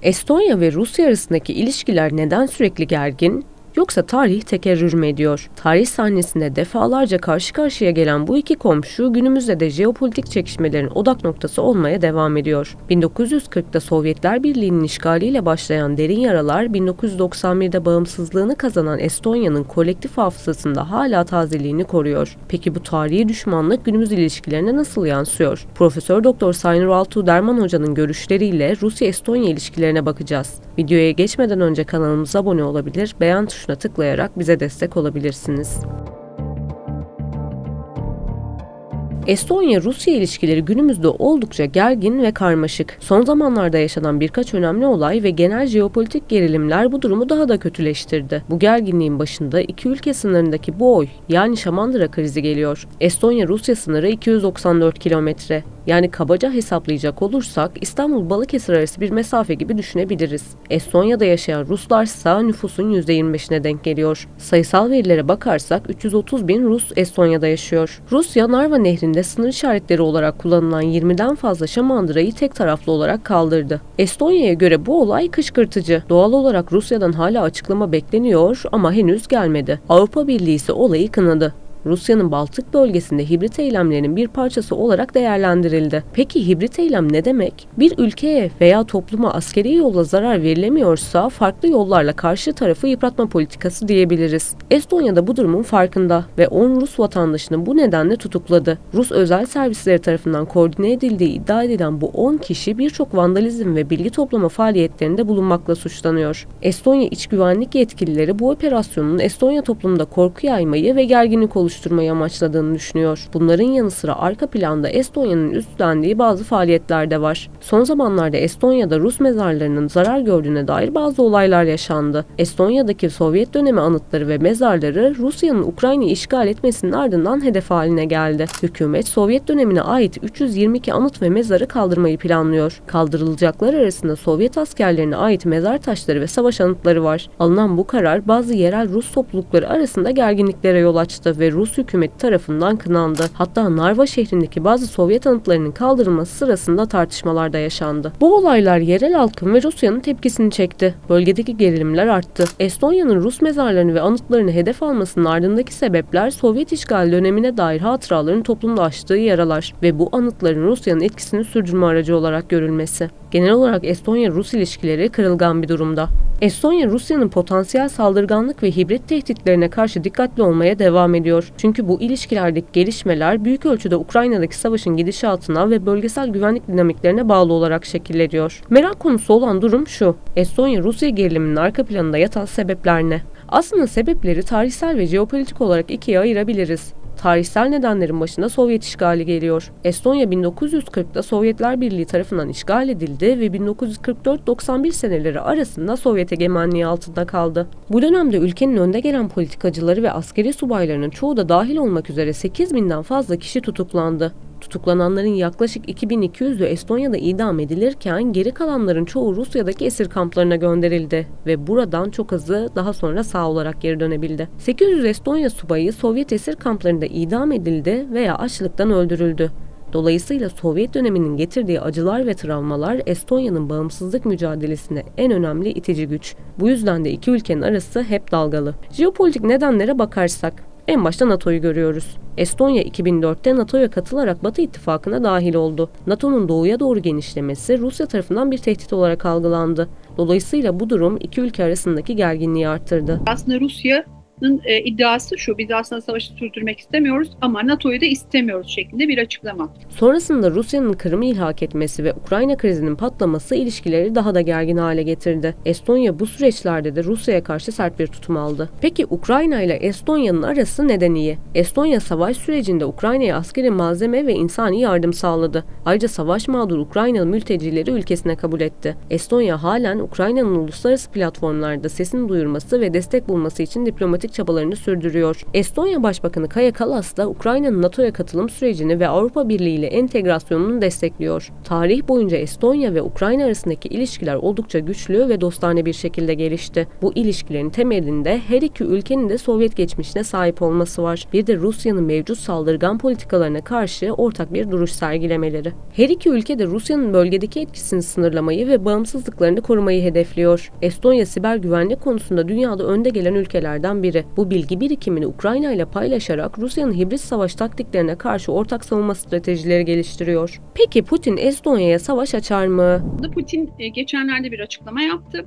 Estonya ve Rusya arasındaki ilişkiler neden sürekli gergin? Yoksa tarih tekerrür mü ediyor? Tarih sahnesinde defalarca karşı karşıya gelen bu iki komşu günümüzde de jeopolitik çekişmelerin odak noktası olmaya devam ediyor. 1940'da Sovyetler Birliği'nin işgaliyle başlayan derin yaralar 1991'de bağımsızlığını kazanan Estonya'nın kolektif hafızasında hala tazeliğini koruyor. Peki bu tarihi düşmanlık günümüz ilişkilerine nasıl yansıyor? Profesör Doktor Sayın Altuğ Derman Hoca'nın görüşleriyle Rusya-Estonya ilişkilerine bakacağız. Videoya geçmeden önce kanalımıza abone olabilir, beğen tuşuna tıklayarak bize destek olabilirsiniz. Estonya-Rusya ilişkileri günümüzde oldukça gergin ve karmaşık. Son zamanlarda yaşanan birkaç önemli olay ve genel jeopolitik gerilimler bu durumu daha da kötüleştirdi. Bu gerginliğin başında iki ülke sınırındaki boy, yani Şamandıra krizi geliyor. Estonya-Rusya sınırı 294 kilometre. Yani kabaca hesaplayacak olursak İstanbul-Balıkesir arası bir mesafe gibi düşünebiliriz. Estonya'da yaşayan Ruslarsa nüfusun %25'ine denk geliyor. Sayısal verilere bakarsak 330 bin Rus Estonya'da yaşıyor. Rusya, Narva Nehri'nde sınır işaretleri olarak kullanılan 20'den fazla şamandırayı tek taraflı olarak kaldırdı. Estonya'ya göre bu olay kışkırtıcı. Doğal olarak Rusya'dan hala açıklama bekleniyor ama henüz gelmedi. Avrupa Birliği ise olayı kınadı. Rusya'nın Baltık bölgesinde hibrit eylemlerinin bir parçası olarak değerlendirildi. Peki hibrit eylem ne demek? Bir ülkeye veya topluma askeri yolla zarar verilemiyorsa farklı yollarla karşı tarafı yıpratma politikası diyebiliriz. Estonya'da bu durumun farkında ve 10 Rus vatandaşını bu nedenle tutukladı. Rus özel servisleri tarafından koordine edildiği iddia edilen bu 10 kişi birçok vandalizm ve bilgi toplama faaliyetlerinde bulunmakla suçlanıyor. Estonya İç Güvenlik yetkilileri bu operasyonun Estonya toplumunda korku yaymayı ve gerginlik oluşturmayı amaçladığını düşünüyor. Bunların yanı sıra arka planda Estonya'nın üstlendiği bazı faaliyetler de var. Son zamanlarda Estonya'da Rus mezarlarının zarar gördüğüne dair bazı olaylar yaşandı. Estonya'daki Sovyet dönemi anıtları ve mezarları Rusya'nın Ukrayna'yı işgal etmesinin ardından hedef haline geldi. Hükümet Sovyet dönemine ait 322 anıt ve mezarı kaldırmayı planlıyor. Kaldırılacaklar arasında Sovyet askerlerine ait mezar taşları ve savaş anıtları var. Alınan bu karar bazı yerel Rus toplulukları arasında gerginliklere yol açtı ve Rus hükümeti tarafından kınandı. Hatta Narva şehrindeki bazı Sovyet anıtlarının kaldırılması sırasında tartışmalar da yaşandı. Bu olaylar yerel halkın ve Rusya'nın tepkisini çekti. Bölgedeki gerilimler arttı. Estonya'nın Rus mezarlarını ve anıtlarını hedef almasının ardındaki sebepler Sovyet işgal dönemine dair hatıraların toplumda açtığı yaralar ve bu anıtların Rusya'nın etkisini sürdürme aracı olarak görülmesi. Genel olarak Estonya-Rus ilişkileri kırılgan bir durumda. Estonya, Rusya'nın potansiyel saldırganlık ve hibrit tehditlerine karşı dikkatli olmaya devam ediyor. Çünkü bu ilişkilerdeki gelişmeler büyük ölçüde Ukrayna'daki savaşın gidişatına ve bölgesel güvenlik dinamiklerine bağlı olarak şekilleniyor. Merak konusu olan durum şu: Estonya-Rusya geriliminin arka planında yatan sebepler ne? Aslında sebepleri tarihsel ve jeopolitik olarak ikiye ayırabiliriz. Tarihsel nedenlerin başında Sovyet işgali geliyor. Estonya 1940'da Sovyetler Birliği tarafından işgal edildi ve 1944-91 seneleri arasında Sovyet egemenliği altında kaldı. Bu dönemde ülkenin önde gelen politikacıları ve askeri subaylarının çoğu da dahil olmak üzere 8.000'den fazla kişi tutuklandı. Tutuklananların yaklaşık 2200'ü Estonya'da idam edilirken geri kalanların çoğu Rusya'daki esir kamplarına gönderildi ve buradan çok azı daha sonra sağ olarak geri dönebildi. 800 Estonya subayı Sovyet esir kamplarında idam edildi veya açlıktan öldürüldü. Dolayısıyla Sovyet döneminin getirdiği acılar ve travmalar Estonya'nın bağımsızlık mücadelesine en önemli itici güç. Bu yüzden de iki ülkenin arası hep dalgalı. Jeopolitik nedenlere bakarsak, en başta NATO'yu görüyoruz. Estonya 2004'te NATO'ya katılarak Batı ittifakına dahil oldu. NATO'nun doğuya doğru genişlemesi Rusya tarafından bir tehdit olarak algılandı. Dolayısıyla bu durum iki ülke arasındaki gerginliği arttırdı. Aslında Rusya'nın iddiası şu: biz aslında savaşı sürdürmek istemiyoruz ama NATO'yu da istemiyoruz şeklinde bir açıklama. Sonrasında Rusya'nın Kırım'ı ilhak etmesi ve Ukrayna krizinin patlaması ilişkileri daha da gergin hale getirdi. Estonya bu süreçlerde de Rusya'ya karşı sert bir tutum aldı. Peki Ukrayna ile Estonya'nın arası neden iyi? Estonya savaş sürecinde Ukrayna'ya askeri malzeme ve insani yardım sağladı. Ayrıca savaş mağdur Ukraynalı mültecileri ülkesine kabul etti. Estonya halen Ukrayna'nın uluslararası platformlarda sesini duyurması ve destek bulması için diplomatik çabalarını sürdürüyor. Estonya Başbakanı Kaja Kallas da Ukrayna'nın NATO'ya katılım sürecini ve Avrupa Birliği ile entegrasyonunu destekliyor. Tarih boyunca Estonya ve Ukrayna arasındaki ilişkiler oldukça güçlü ve dostane bir şekilde gelişti. Bu ilişkilerin temelinde her iki ülkenin de Sovyet geçmişine sahip olması var. Bir de Rusya'nın mevcut saldırgan politikalarına karşı ortak bir duruş sergilemeleri. Her iki ülke de Rusya'nın bölgedeki etkisini sınırlamayı ve bağımsızlıklarını korumayı hedefliyor. Estonya siber güvenlik konusunda dünyada önde gelen ülkelerden biri. Bu bilgi birikimini Ukrayna ile paylaşarak Rusya'nın hibrit savaş taktiklerine karşı ortak savunma stratejileri geliştiriyor. Peki Putin Estonya'ya savaş açar mı? Putin geçenlerde bir açıklama yaptı.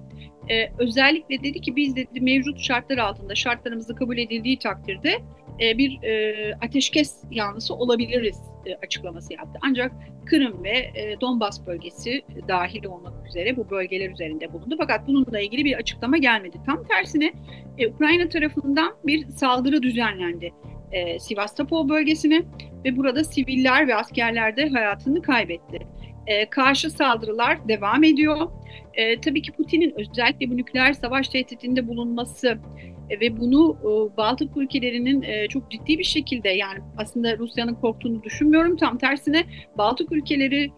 Özellikle dedi ki biz dedi mevcut şartlar altında şartlarımızı kabul edildiği takdirde bir ateşkes yanlısı olabiliriz açıklaması yaptı. Ancak Kırım ve Donbas bölgesi dahil olmak üzere bu bölgeler üzerinde bulundu. Fakat bununla ilgili bir açıklama gelmedi. Tam tersine Ukrayna tarafından bir saldırı düzenlendi Sivastopol bölgesine ve burada siviller ve askerler de hayatını kaybetti. Karşı saldırılar devam ediyor. Tabii ki Putin'in özellikle bu nükleer savaş tehditinde bulunması ve bunu Baltık ülkelerinin çok ciddi bir şekilde, yani aslında Rusya'nın korktuğunu düşünmüyorum. Tam tersine Baltık ülkeleri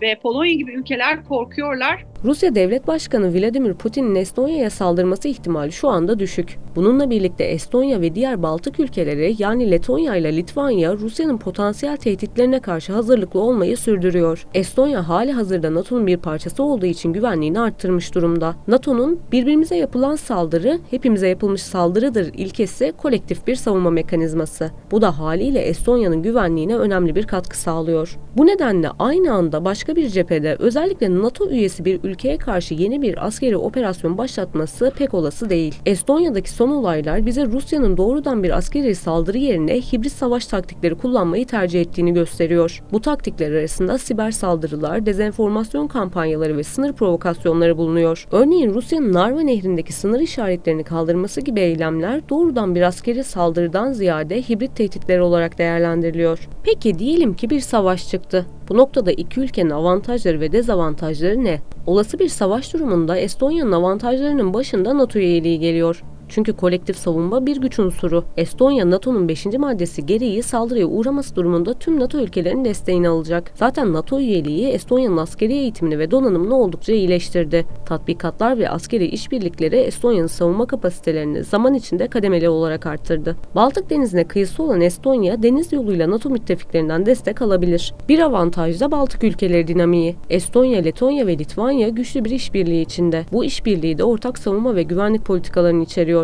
ve Polonya gibi ülkeler korkuyorlar. Rusya Devlet Başkanı Vladimir Putin'in Estonya'ya saldırması ihtimali şu anda düşük. Bununla birlikte Estonya ve diğer Baltık ülkeleri yani Letonya ile Litvanya Rusya'nın potansiyel tehditlerine karşı hazırlıklı olmayı sürdürüyor. Estonya hali hazırda NATO'nun bir parçası olduğu için güvenliğini arttırmış durumda. NATO'nun birbirimize yapılan saldırı hepimize yapılmış saldırıdır ilkesi kolektif bir savunma mekanizması. Bu da haliyle Estonya'nın güvenliğine önemli bir katkı sağlıyor. Bu nedenle aynı anda başka bir cephede özellikle NATO üyesi bir ülkeye karşı yeni bir askeri operasyon başlatması pek olası değil. Estonya'daki son olaylar bize Rusya'nın doğrudan bir askeri saldırı yerine hibrit savaş taktikleri kullanmayı tercih ettiğini gösteriyor. Bu taktikler arasında siber saldırılar, dezenformasyon kampanyaları ve sınır provokasyonları bulunuyor. Örneğin Rusya'nın Narva Nehri'ndeki sınır işaretlerini kaldırması gibi eylemler doğrudan bir askeri saldırıdan ziyade hibrit tehditler olarak değerlendiriliyor. Peki diyelim ki bir savaş çıktı. Bu noktada iki ülkenin avantajları ve dezavantajları ne? Olası bir savaş durumunda Estonya'nın avantajlarının başında NATO üyeliği geliyor. Çünkü kolektif savunma bir güç unsuru. Estonya, NATO'nun 5. maddesi gereği saldırıya uğraması durumunda tüm NATO ülkelerinin desteğini alacak. Zaten NATO üyeliği Estonya'nın askeri eğitimini ve donanımını oldukça iyileştirdi. Tatbikatlar ve askeri işbirlikleri Estonya'nın savunma kapasitelerini zaman içinde kademeli olarak arttırdı. Baltık Denizi'ne kıyısı olan Estonya, deniz yoluyla NATO müttefiklerinden destek alabilir. Bir avantaj da Baltık ülkeleri dinamiği. Estonya, Letonya ve Litvanya güçlü bir işbirliği içinde. Bu işbirliği de ortak savunma ve güvenlik politikalarını içeriyor.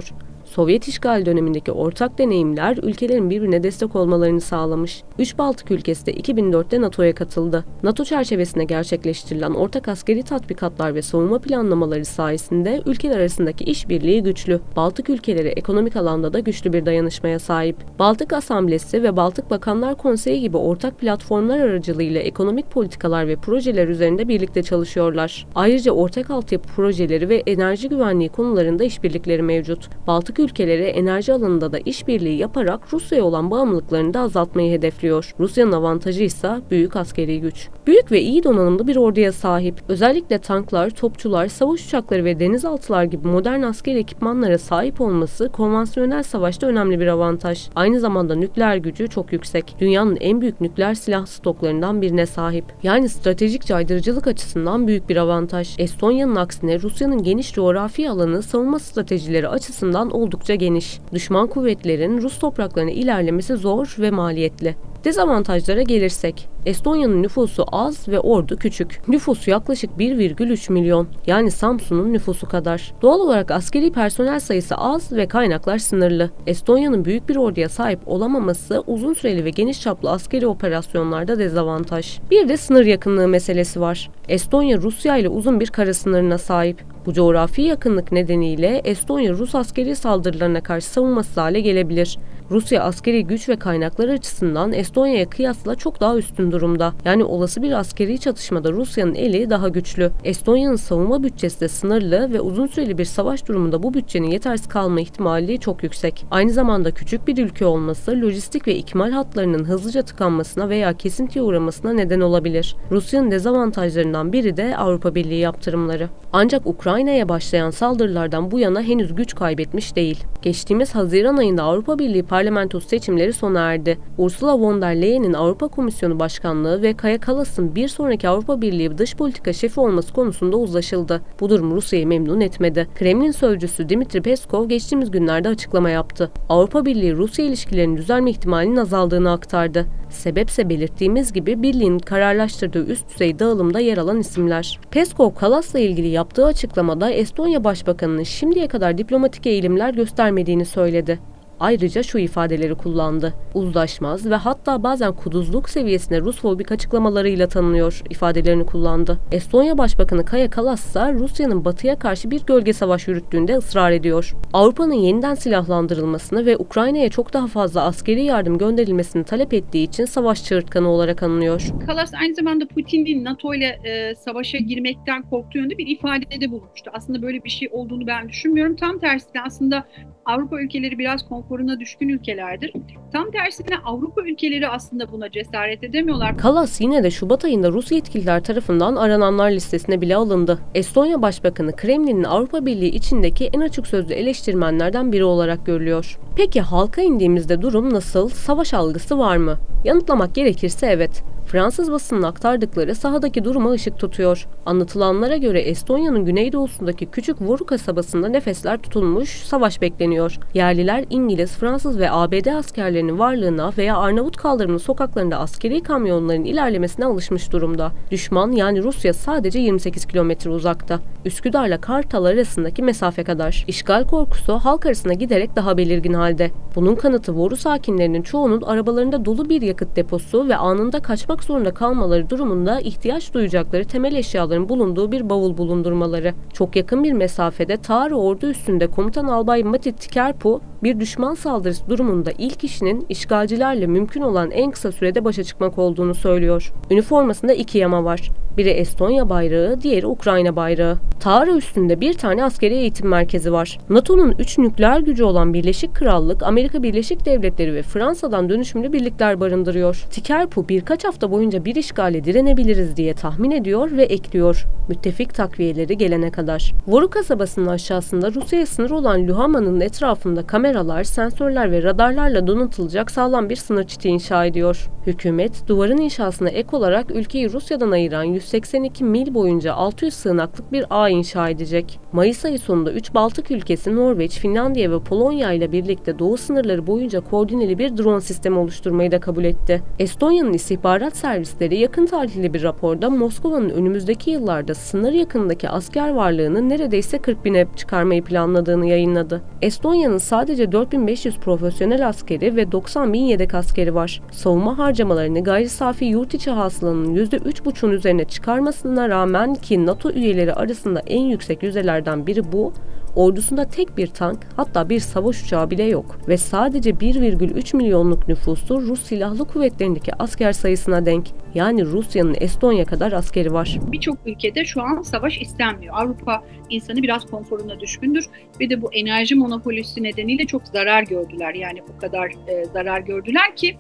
Sovyet işgal dönemindeki ortak deneyimler ülkelerin birbirine destek olmalarını sağlamış. 3 Baltık ülkesi de 2004'te NATO'ya katıldı. NATO çerçevesinde gerçekleştirilen ortak askeri tatbikatlar ve savunma planlamaları sayesinde ülkeler arasındaki işbirliği güçlü. Baltık ülkeleri ekonomik alanda da güçlü bir dayanışmaya sahip. Baltık Asamblesi ve Baltık Bakanlar Konseyi gibi ortak platformlar aracılığıyla ekonomik politikalar ve projeler üzerinde birlikte çalışıyorlar. Ayrıca ortak altyapı projeleri ve enerji güvenliği konularında işbirlikleri mevcut. Baltık ülkeleri enerji alanında da işbirliği yaparak Rusya'ya olan bağımlılıklarını da azaltmayı hedefliyor. Rusya'nın avantajı ise büyük askeri güç. Büyük ve iyi donanımlı bir orduya sahip. Özellikle tanklar, topçular, savaş uçakları ve denizaltılar gibi modern askeri ekipmanlara sahip olması konvansiyonel savaşta önemli bir avantaj. Aynı zamanda nükleer gücü çok yüksek. Dünyanın en büyük nükleer silah stoklarından birine sahip. Yani stratejik caydırıcılık açısından büyük bir avantaj. Estonya'nın aksine Rusya'nın geniş coğrafi alanı savunma stratejileri açısından oldukça geniş. Düşman kuvvetlerin Rus topraklarına ilerlemesi zor ve maliyetli. Dezavantajlara gelirsek, Estonya'nın nüfusu az ve ordu küçük. Nüfusu yaklaşık 1,3 milyon, yani Samsun'un nüfusu kadar. Doğal olarak askeri personel sayısı az ve kaynaklar sınırlı. Estonya'nın büyük bir orduya sahip olamaması uzun süreli ve geniş çaplı askeri operasyonlarda dezavantaj. Bir de sınır yakınlığı meselesi var. Estonya Rusya ile uzun bir kara sınırına sahip. Bu coğrafi yakınlık nedeniyle Estonya Rus askeri saldırılarına karşı savunmasız hale gelebilir. Rusya askeri güç ve kaynaklar açısından Estonya'ya kıyasla çok daha üstün durumda. Yani olası bir askeri çatışmada Rusya'nın eli daha güçlü. Estonya'nın savunma bütçesi de sınırlı ve uzun süreli bir savaş durumunda bu bütçenin yetersiz kalma ihtimali çok yüksek. Aynı zamanda küçük bir ülke olması lojistik ve ikmal hatlarının hızlıca tıkanmasına veya kesintiye uğramasına neden olabilir. Rusya'nın dezavantajlarından biri de Avrupa Birliği yaptırımları. Ancak Ukrayna'ya başlayan saldırılardan bu yana henüz güç kaybetmiş değil. Geçtiğimiz Haziran ayında Avrupa Birliği parlamentosu seçimleri sona erdi. Ursula von der Leyen'in Avrupa Komisyonu Başkanlığı ve Kaja Kallas'ın bir sonraki Avrupa Birliği dış politika şefi olması konusunda uzlaşıldı. Bu durum Rusya'yı memnun etmedi. Kremlin sözcüsü Dmitri Peskov geçtiğimiz günlerde açıklama yaptı. Avrupa Birliği-Rusya ilişkilerinin düzelme ihtimalinin azaldığını aktardı. Sebepse belirttiğimiz gibi Birliğin kararlaştırdığı üst düzey dağılımda yer alan isimler. Peskov, Kallas'la ilgili yaptığı açıklamada Estonya Başbakanı'nın şimdiye kadar diplomatik eğilimler göstermediğini söyledi. Ayrıca şu ifadeleri kullandı. Uzlaşmaz ve hatta bazen kuduzluk seviyesinde Rusfobik açıklamalarıyla tanınıyor ifadelerini kullandı. Estonya Başbakanı Kaja Kallas ise Rusya'nın batıya karşı bir gölge savaş yürüttüğünde ısrar ediyor. Avrupa'nın yeniden silahlandırılmasını ve Ukrayna'ya çok daha fazla askeri yardım gönderilmesini talep ettiği için savaş çığırtkanı olarak anılıyor. Kallas aynı zamanda Putin'in NATO ile savaşa girmekten korktuğu yönde bir ifadede bulunmuştu. Aslında böyle bir şey olduğunu ben düşünmüyorum. Tam tersine aslında Avrupa ülkeleri biraz konforuna düşkün ülkelerdir. Tam tersine Avrupa ülkeleri aslında buna cesaret edemiyorlar. Kallas yine de Şubat ayında Rus yetkililer tarafından arananlar listesine bile alındı. Estonya Başbakanı Kremlin'in Avrupa Birliği içindeki en açık sözlü eleştirmenlerden biri olarak görülüyor. Peki halka indiğimizde durum nasıl? Savaş algısı var mı? Yanıtlamak gerekirse evet. Fransız basının aktardıkları sahadaki duruma ışık tutuyor. Anlatılanlara göre Estonya'nın güneydoğusundaki küçük Voru kasabasında nefesler tutulmuş, savaş bekleniyor. Yerliler İngiliz, Fransız ve ABD askerlerinin varlığına veya Arnavut kaldırımının sokaklarında askeri kamyonların ilerlemesine alışmış durumda. Düşman yani Rusya sadece 28 kilometre uzakta. Üsküdar'la Kartal arasındaki mesafe kadar. İşgal korkusu halk arasında giderek daha belirgin halde. Bunun kanıtı Voru sakinlerinin çoğunun arabalarında dolu bir yakıt deposu ve anında kaçmak zorunda kalmaları durumunda ihtiyaç duyacakları temel eşyaların bulunduğu bir bavul bulundurmaları. Çok yakın bir mesafede Tağrı ordu üstünde komutan albay Mati Tikerpu bir düşman saldırısı durumunda ilk işinin işgalcilerle mümkün olan en kısa sürede başa çıkmak olduğunu söylüyor. Üniformasında iki yama var. Biri Estonya bayrağı, diğeri Ukrayna bayrağı. Tağrı üstünde bir tane askeri eğitim merkezi var. NATO'nun 3 nükleer gücü olan Birleşik Krallık, Amerika Birleşik Devletleri ve Fransa'dan dönüşümlü birlikler barındırıyor. Tikerpu birkaç hafta boyunca bir işgale direnebiliriz diye tahmin ediyor ve ekliyor. Müttefik takviyeleri gelene kadar. Voru kasabasının aşağısında Rusya'ya sınır olan Luhaman'ın etrafında kameralar, sensörler ve radarlarla donatılacak sağlam bir sınır çiti inşa ediyor. Hükümet, duvarın inşasına ek olarak ülkeyi Rusya'dan ayıran 182 mil boyunca 600 sığınaklık bir ağ inşa edecek. Mayıs ayı sonunda 3 Baltık ülkesi Norveç, Finlandiya ve Polonya ile birlikte doğu sınırları boyunca koordineli bir drone sistemi oluşturmayı da kabul etti. Estonya'nın istihbarat servisleri yakın tarihli bir raporda Moskova'nın önümüzdeki yıllarda sınır yakınındaki asker varlığını neredeyse 40 bine çıkarmayı planladığını yayınladı. Estonya'nın sadece 4500 profesyonel askeri ve 90 bin yedek askeri var. Savunma harcamalarını gayri safi yurt içi hasılanın %3,5'un üzerine çıkarmasına rağmen ki NATO üyeleri arasında en yüksek yüzdelerden biri bu, ordusunda tek bir tank hatta bir savaş uçağı bile yok ve sadece 1,3 milyonluk nüfusu Rus Silahlı Kuvvetleri'ndeki asker sayısına denk. Yani Rusya'nın Estonya kadar askeri var. Birçok ülkede şu an savaş istenmiyor. Avrupa insanı biraz konforuna düşkündür ve de bu enerji monopolisi nedeniyle çok zarar gördüler. Yani o kadar zarar gördüler ki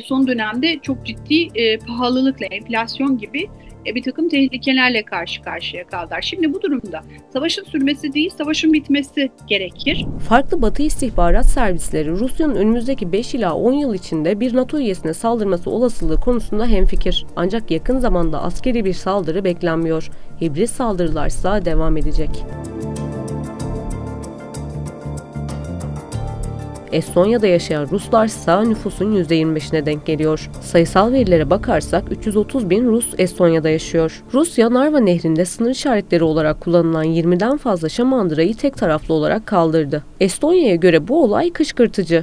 son dönemde çok ciddi pahalılıkla, enflasyon gibi bir takım tehlikelerle karşı karşıya kaldılar. Şimdi bu durumda savaşın sürmesi değil, savaşın bitmesi gerekir. Farklı Batı istihbarat servisleri Rusya'nın önümüzdeki 5 ila 10 yıl içinde bir NATO üyesine saldırması olasılığı konusunda hemfikir. Ancak yakın zamanda askeri bir saldırı beklenmiyor. Hibrit saldırılarsa devam edecek. Estonya'da yaşayan Ruslar ise nüfusun %25'ine denk geliyor. Sayısal verilere bakarsak 330 bin Rus Estonya'da yaşıyor. Rusya, Narva Nehri'nde sınır işaretleri olarak kullanılan 20'den fazla şamandırayı tek taraflı olarak kaldırdı. Estonya'ya göre bu olay kışkırtıcı.